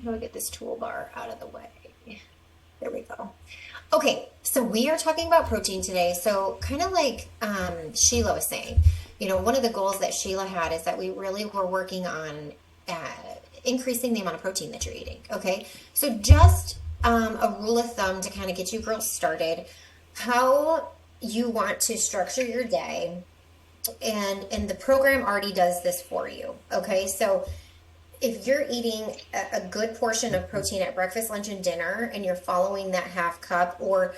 How do I get this toolbar out of the way? There we go. Okay, so we are talking about protein today. So kind of like Sheila was saying, one of the goals that Sheila had is that we really were working on uh, increasing the amount of protein that you're eating. Okay, so just a rule of thumb to kind of get you girls started, how you want to structure your day, and the program already does this for you. Okay, so if you're eating a good portion of protein at breakfast, lunch, and dinner, and you're following that half cup, or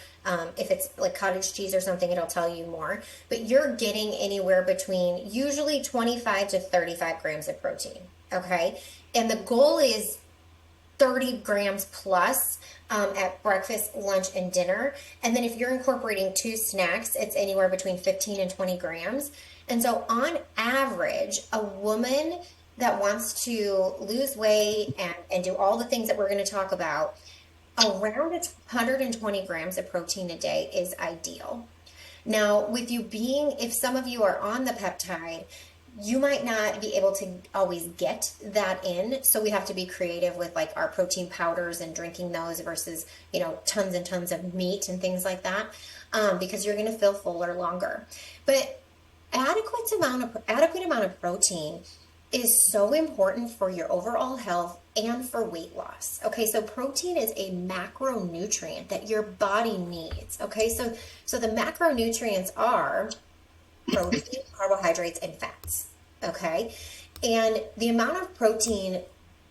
if it's like cottage cheese or something, it'll tell you more. But you're getting anywhere between usually 25 to 35 grams of protein. Okay. And the goal is 30 grams plus at breakfast, lunch, and dinner. And then if you're incorporating two snacks, it's anywhere between 15 and 20 grams. And so on average, a woman that wants to lose weight and do all the things that we're going to talk about, around 120 grams of protein a day is ideal. Now, with you being, if some of you are on the peptide, you might not be able to always get that in. So we have to be creative with like our protein powders and drinking those versus, tons and tons of meat and things like that, because you're going to feel fuller longer. But adequate amount of protein is so important for your overall health and for weight loss. Okay, so protein is a macronutrient that your body needs. Okay, so the macronutrients are protein, carbohydrates, and fats. Okay, and the amount of protein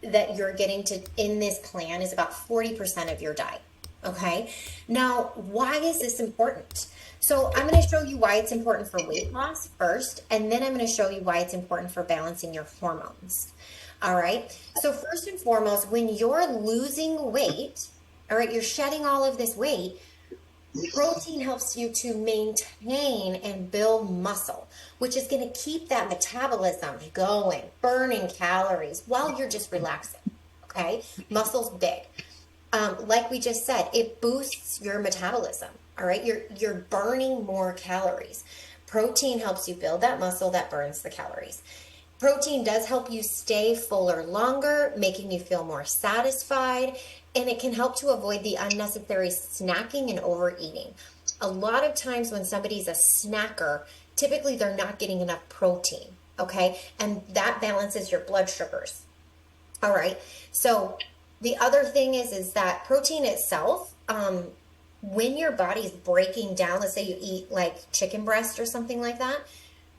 that you're getting to in this plan is about 40% of your diet. Okay, now why is this important? So I'm going to show you why it's important for weight loss first, and then I'm going to show you why it's important for balancing your hormones. All right. So first and foremost, when you're losing weight, all right, you're shedding all of this weight, protein helps you to maintain and build muscle, which is going to keep that metabolism going, burning calories while you're just relaxing. Okay. Muscle's big. Like we just said, it boosts your metabolism. All right, you're burning more calories. Protein helps you build that muscle that burns the calories. Protein does help you stay fuller longer, making you feel more satisfied, and it can help to avoid the unnecessary snacking and overeating. A lot of times when somebody's a snacker, typically they're not getting enough protein, okay? And that balances your blood sugars. All right, so the other thing is that protein itself, when your body's breaking down, let's say you eat like chicken breast or something like that,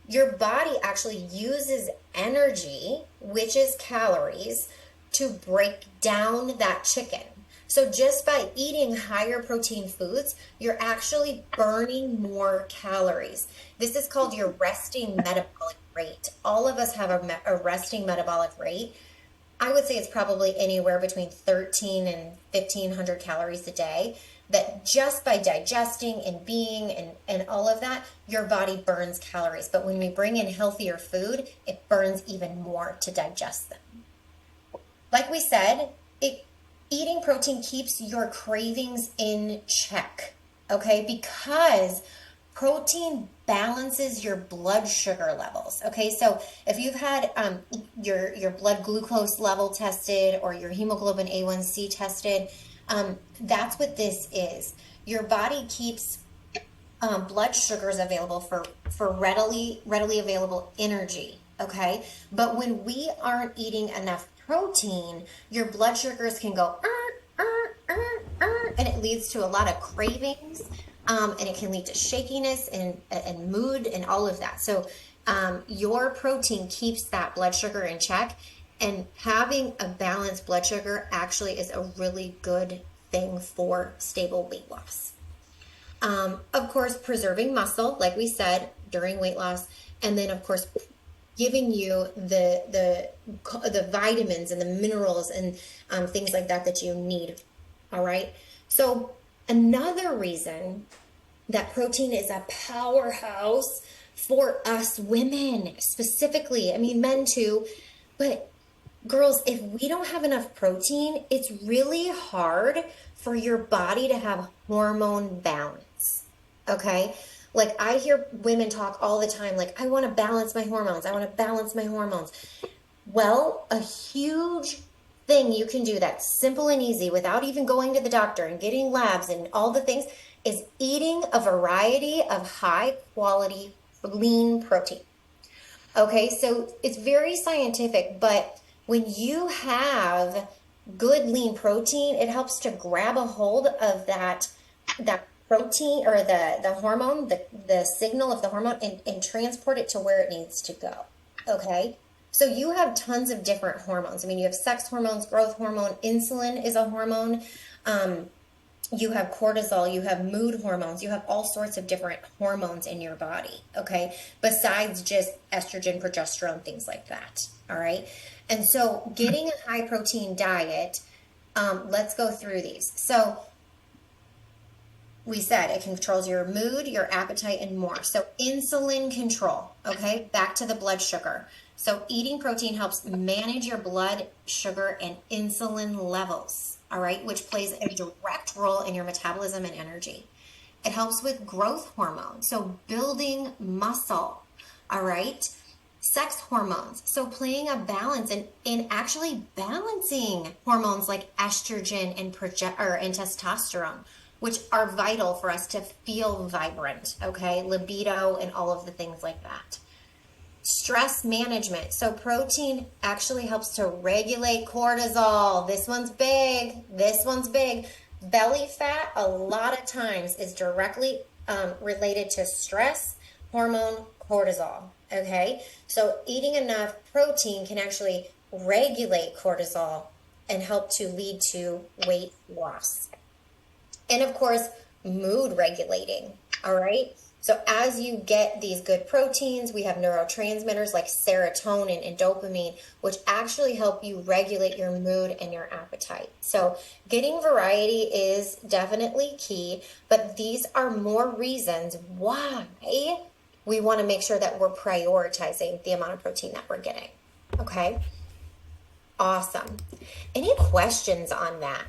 your body actually uses energy, which is calories, to break down that chicken. So just by eating higher protein foods, you're actually burning more calories. This is called your resting metabolic rate. All of us have a resting metabolic rate. I would say it's probably anywhere between 13 and 1500 calories a day, that just by digesting and being and all of that, your body burns calories. But when we bring in healthier food, it burns even more to digest them. Like we said, eating protein keeps your cravings in check, okay? Because protein balances your blood sugar levels. Okay, so if you've had your blood glucose level tested or your hemoglobin A1C tested, that's what this is. Your body keeps blood sugars available for readily available energy. Okay, but when we aren't eating enough protein, your blood sugars can go and it leads to a lot of cravings. And it can lead to shakiness and mood and all of that. So your protein keeps that blood sugar in check, and having a balanced blood sugar actually is a really good thing for stable weight loss. Of course, preserving muscle, like we said, during weight loss, and then of course giving you the vitamins and the minerals and things like that you need. All right. So another reason that protein is a powerhouse for us women specifically, I mean, men too, but girls, if we don't have enough protein, it's really hard for your body to have hormone balance. Okay? Like I hear women talk all the time, like, I want to balance my hormones. I want to balance my hormones. Well, a huge thing you can do that's simple and easy without even going to the doctor and getting labs and all the things is eating a variety of high quality lean protein. Okay, so it's very scientific, but when you have good lean protein, it helps to grab a hold of that protein or the hormone, the signal of the hormone and transport it to where it needs to go. Okay? So you have tons of different hormones. I mean, you have sex hormones, growth hormone, insulin is a hormone. Um, you have cortisol, you have mood hormones, you have all sorts of different hormones in your body, okay? Besides just estrogen, progesterone, things like that, all right? And so getting a high protein diet, let's go through these. So we said it controls your mood, your appetite, and more. So insulin control, okay? Back to the blood sugar. So eating protein helps manage your blood sugar and insulin levels, all right, which plays a direct role in your metabolism and energy. It helps with growth hormone, so building muscle, all right? Sex hormones, so playing a balance and in actually balancing hormones like estrogen and and testosterone, which are vital for us to feel vibrant, okay? Libido and all of the things like that. Stress management. So protein actually helps to regulate cortisol. This one's big. This one's big. Belly fat, a lot of times, is directly related to stress, hormone, cortisol. Okay? So eating enough protein can actually regulate cortisol and help to lead to weight loss. And of course, mood regulating. All right? So as you get these good proteins, we have neurotransmitters like serotonin and dopamine, which actually help you regulate your mood and your appetite. So getting variety is definitely key, but these are more reasons why we want to make sure that we're prioritizing the amount of protein that we're getting. Okay? Awesome. Any questions on that?